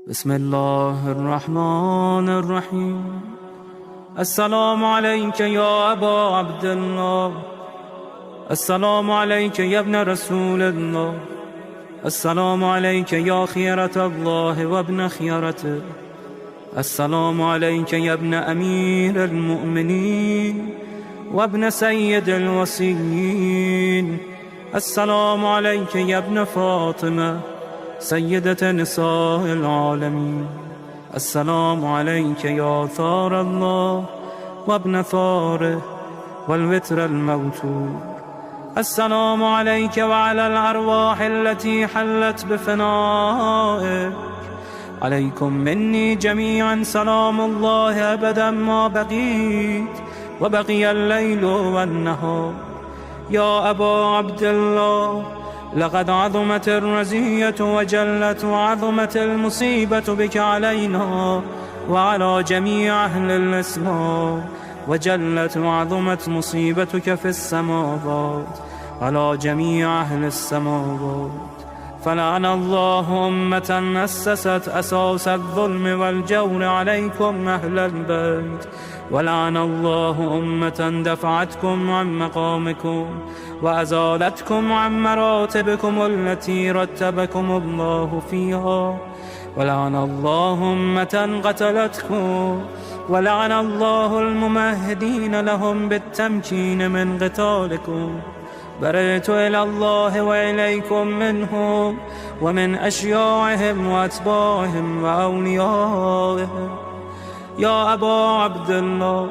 بسم الله الرحمن الرحيم. السلام عليك يا أبا عبد الله، السلام عليك يا ابن رسول الله، السلام عليك يا خيرة الله وابن خيرته، السلام عليك يا ابن أمير المؤمنين وابن سيد الوصيين، السلام عليك يا ابن فاطمة سيدة نساء العالمين، السلام عليك يا ثار الله وابن ثاره والوتر الموتور، السلام عليك وعلى الأرواح التي حلت بفنائك، عليكم مني جميعا سلام الله أبدا ما بقيت وبقي الليل والنهار. يا أبا عبد الله، لقد عظمت الرزية وجلت وعظمت المصيبة بك علينا وعلى جميع أهل الإسلام، وجلت وعظمت مصيبتك في السماوات على جميع أهل السماوات. فلعن الله أمة أسست أساس الظلم والجور عليكم أهل البيت، ولعن الله أمة دفعتكم عن مقامكم وأزالتكم عن مراتبكم التي رتبكم الله فيها، ولعن الله أمة قتلتكم، ولعن الله الممهدين لهم بالتمكين من قتالكم. برئت إلى الله وإليكم منهم ومن أشياعهم وأتباعهم وأوليائهم. يا أبا عبد الله،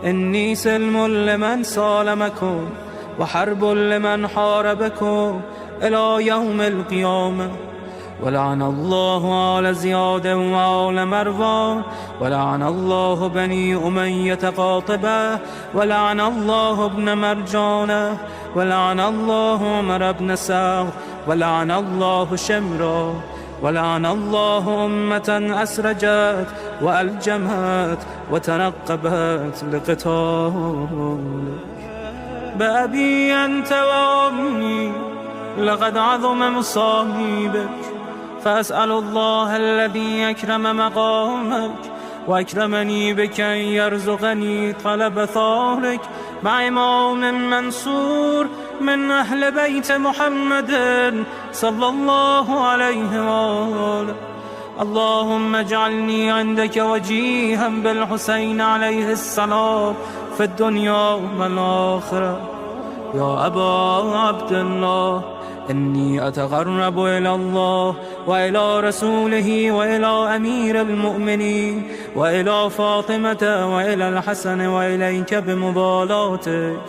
إني سلم لمن سالمكم وحرب لمن حاربكم إلى يوم القيامة. ولعن الله آل زياد وآل مروان، ولعن الله بني أمية قاطبة، ولعن الله ابن مرجانة، ولعن الله عمر بن سعد، ولعن الله شمرا، ولعن الله أمة أسرجت وألجمت وتنقبت لقتالك. بأبي أنت وأمي لقد عظم مصائبك، فأسأل الله الذي أكرم مقامك وأكرمني بك أن يرزقني طلب ثارك مع إمام منصور من أهل بيت محمد صلى الله عليه وآله. اللهم اجعلني عندك وجيها بالحسين عليه السلام في الدنيا والآخرة. يا أبا عبد الله، إني أتقرب إلى الله وإلى رسوله وإلى أمير المؤمنين وإلى فاطمة وإلى الحسن وإليك بمبالاتك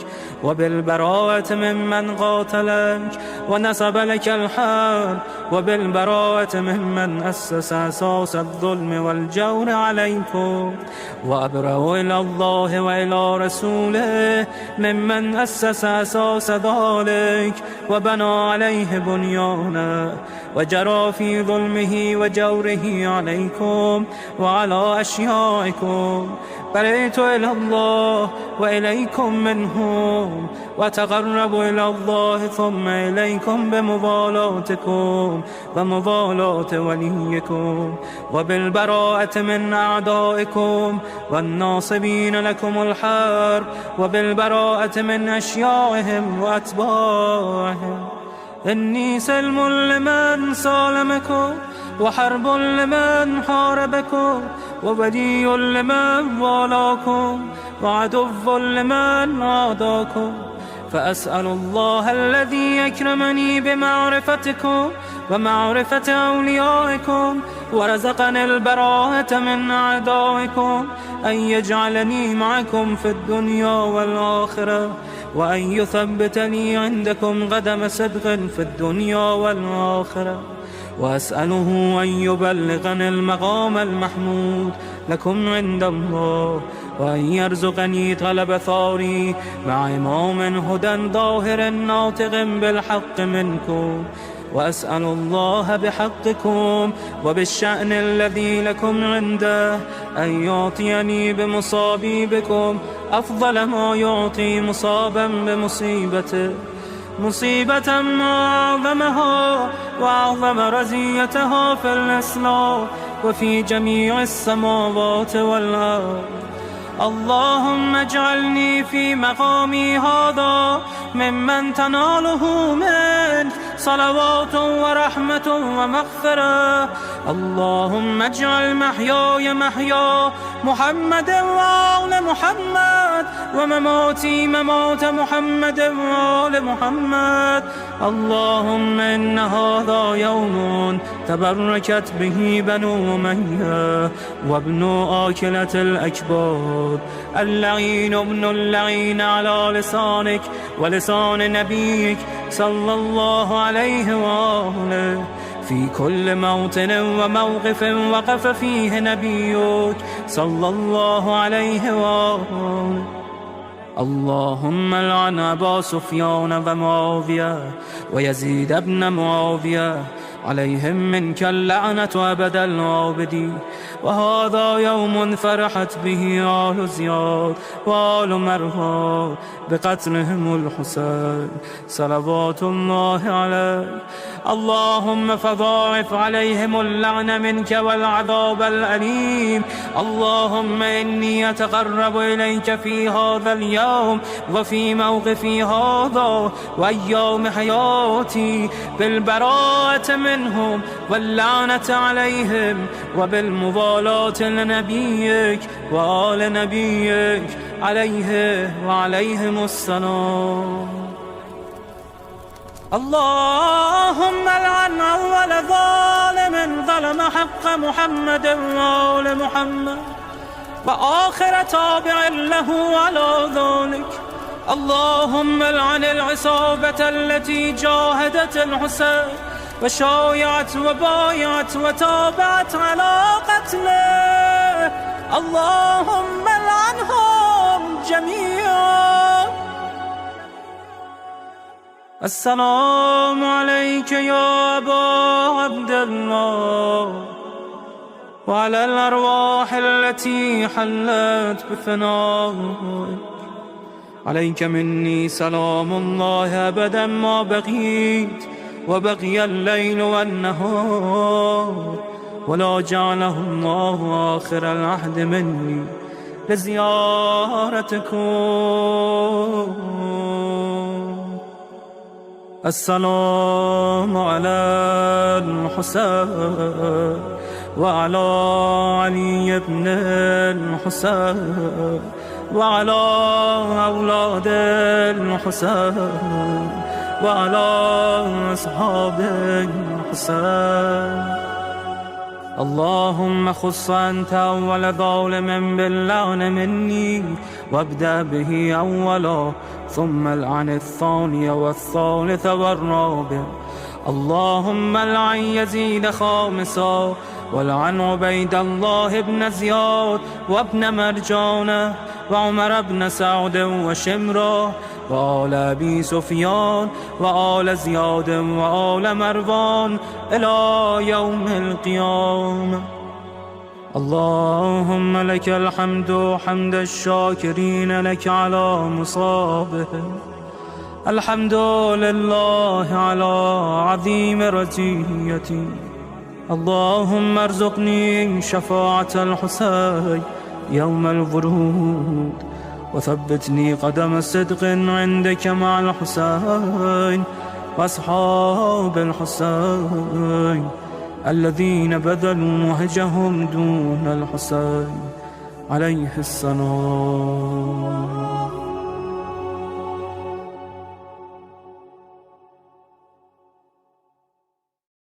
وبالبراءة ممن قاتلك ونسب لك الحرب، وبالبراءة ممن أسس أساس الظلم والجور عليكم، وأبرأ إلى الله وإلى رسوله ممن أسس أساس ذلك وبنى عليه بنيانه وجرى في ظلمه وجوره عليكم وعلى أشيائكم. برئت إلى الله وإليكم منهم، وتقرب إلى الله ثم إليكم بمبالاتكم ومبالاة وليكم، وبالبراءة من أعدائكم والناصبين لكم الحرب، وبالبراءة من أشيائهم وأتباعهم. إني سلم لمن سالمكم وحرب لمن حاربكم وولي لمن والاكم وعدو لمن عاداكم. فأسأل الله الذي أكرمني بمعرفتكم ومعرفة أوليائكم ورزقني البراءة من أعدائكم أن يجعلني معكم في الدنيا والآخرة، وأن يثبتني عندكم قدم صدق في الدنيا والآخرة. وأسأله أن يبلغني المقام المحمود لكم عند الله، وأن يرزقني طلب ثاري مع إمام هدى ظاهر ناطق بالحق منكم. وأسأل الله بحقكم وبالشأن الذي لكم عنده أن يعطيني بمصابي بكم أفضل ما يعطي مصابا بمصيبته، مصيبة ما أعظمها وأعظم رزيتها في الإسلام وفي جميع السماوات والأرض. اللهم اجعلني في مقامي هذا ممن تناله منك صلوات ورحمة ومغفرة. اللهم اجعل محياي محيا محمد وآل محمد ومماتي ممات محمد وآل محمد. اللهم إن هذا يوم تبركت به بنو أمية وابن آكلة الأكباد، اللعين ابن اللعين على لسانك ولسان نبيك صلى الله عليه وآله في كل موطن وموقف وقف فيه نبيك صلى الله عليه وآله. اللهم لعن أبا سفيان ومعاوية ويزيد بن معاوية عليهم منك اللعنة أبد الآبدين. وهذا يوم فرحت به آل زياد وآل مروان بقتلهم الحسين صلوات الله عليه. اللهم فضاعف عليهم اللعن منك والعذاب الأليم. اللهم إني أتقرب إليك في هذا اليوم وفي موقفي هذا وأيام حياتي بالبراءة منهم واللعنة عليهم وبالموالاة لنبيك وآل نبيك عليه وعليهم السلام. اللهم لعن أول ظالم ظلم حق محمد وآل محمد وآخر تابع له على ذلك. اللهم لعن العصابة التي جاهدت الحسين وشايعت وبايعت وتابعت على قتله. اللهم لعنهم جميعا. السلام عليك يا أبا عبد الله وعلى الأرواح التي حلت بفنائك. عليك مني سلام الله أبدا ما بقيت وبقي الليل والنهار، ولا جعله الله آخر العهد مني لزيارتكم. السلام على الحسين وعلى علي بن الحسين وعلى أولاد الحسين وعلى أصحاب الحسين. اللهم خص أنت أول ظالم باللعن مني وابدأ به أولا ثم العن الثاني والثالث والرابع. اللهم العن يزيد خامسا ولعن عبيد الله بن زياد وابن مرجانة وعمر بن سعد وشمرة وآل أبي سفيان وآل زياد وآل مروان إلى يوم القيامة. اللهم لك الحمد حمد الشاكرين لك على مصابهم. الحمد لله على عظيم رزيتي. اللهم ارزقني شفاعة الحسين يوم الورود وثبتني قدم صدق عندك مع الحسين وأصحاب الحسين الذين بذلوا وهجهم دون الحسين عليه السلام.